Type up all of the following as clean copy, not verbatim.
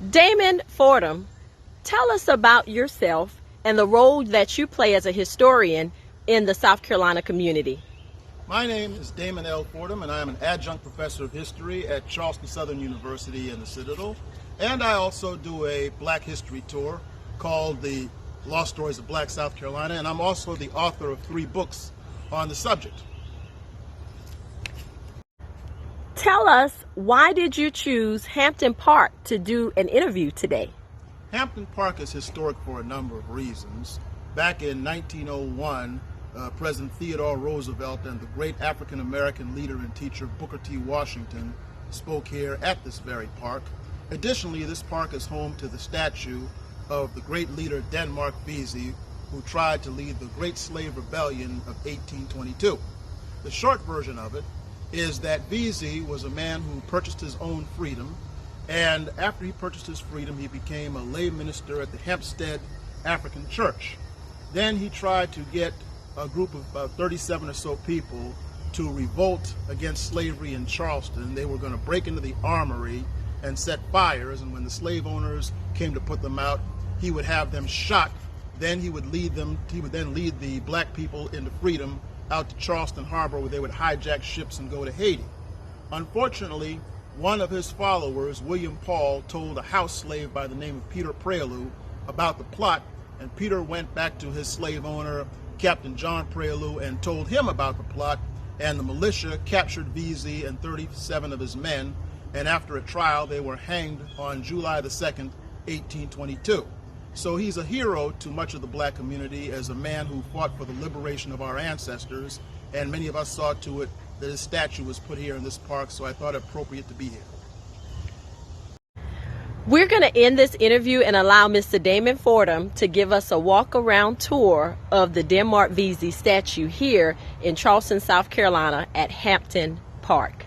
Damon Fordham, tell us about yourself and the role that you play as a historian in the South Carolina community. My name is Damon L. Fordham, and I am an adjunct professor of history at Charleston Southern University in the Citadel. And I also do a Black history tour called The Lost Stories of Black South Carolina, and I'm also the author of 3 books on the subject. Tell us, why did you choose Hampton Park to do an interview today? Hampton Park is historic for a number of reasons. Back in 1901, President Theodore Roosevelt and the great African-American leader and teacher Booker T. Washington spoke here at this very park. Additionally, this park is home to the statue of the great leader Denmark Vesey, who tried to lead the Great Slave Rebellion of 1822. The short version of it is that Vesey was a man who purchased his own freedom, and after he purchased his freedom, he became a lay minister at the Hempstead African Church. Then he tried to get a group of about 37 or so people to revolt against slavery in Charleston. They were going to break into the armory and set fires, and when the slave owners came to put them out, he would have them shot. Then he would then lead the black people into freedom out to Charleston Harbor, where they would hijack ships and go to Haiti. Unfortunately, one of his followers, William Paul, told a house slave by the name of Peter Prelu about the plot, and Peter went back to his slave owner, Captain John Prelu, and told him about the plot, and the militia captured Vesey and 37 of his men, and after a trial they were hanged on July the 2nd, 1822. So he's a hero to much of the black community as a man who fought for the liberation of our ancestors, and many of us saw to it that his statue was put here in this park, so I thought it appropriate to be here. We're going to end this interview and allow Mr. Damon Fordham to give us a walk-around tour of the Denmark Vesey Statue here in Charleston, South Carolina at Hampton Park.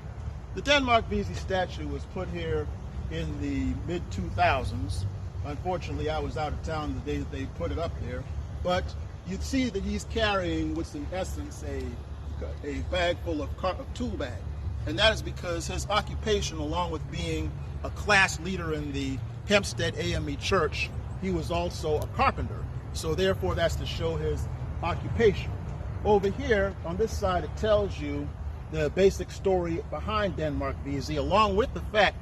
The Denmark Vesey Statue was put here in the mid-2000s. Unfortunately, I was out of town the day that they put it up there, but you'd see that he's carrying what's in essence a bag full of tool bag, and that is because his occupation, along with being a class leader in the Hempstead AME Church, he was also a carpenter. So therefore, that's to show his occupation. Over here, on this side, it tells you the basic story behind Denmark Vesey, along with the fact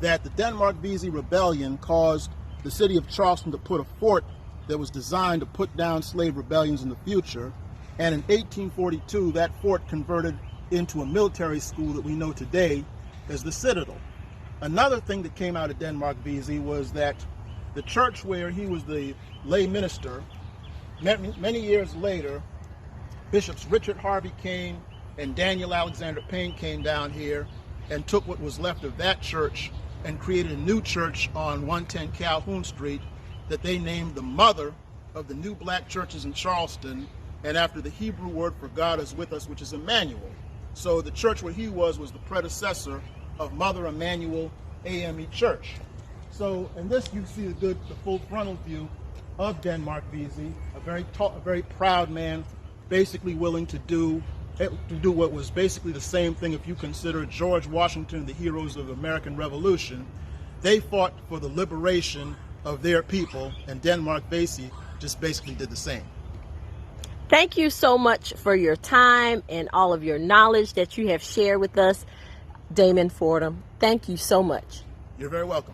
that the Denmark Vesey Rebellion caused the city of Charleston to put a fort that was designed to put down slave rebellions in the future. And in 1842, that fort converted into a military school that we know today as the Citadel. Another thing that came out of Denmark Vesey was that the church where he was the lay minister, many years later, Bishops Richard Harvey Kane and Daniel Alexander Payne came down here and took what was left of that church and created a new church on 110 Calhoun Street that they named the mother of the new black churches in Charleston, and after the Hebrew word for God is with us, which is Emmanuel. So the church where he was the predecessor of Mother Emmanuel AME Church. So in this you see the full frontal view of Denmark Vesey, a very proud man, basically willing to do what was basically the same thing if you consider George Washington, the heroes of the American Revolution. They fought for the liberation of their people, and Denmark Vesey just basically did the same. Thank you so much for your time and all of your knowledge that you have shared with us, Damon Fordham. Thank you so much. You're very welcome.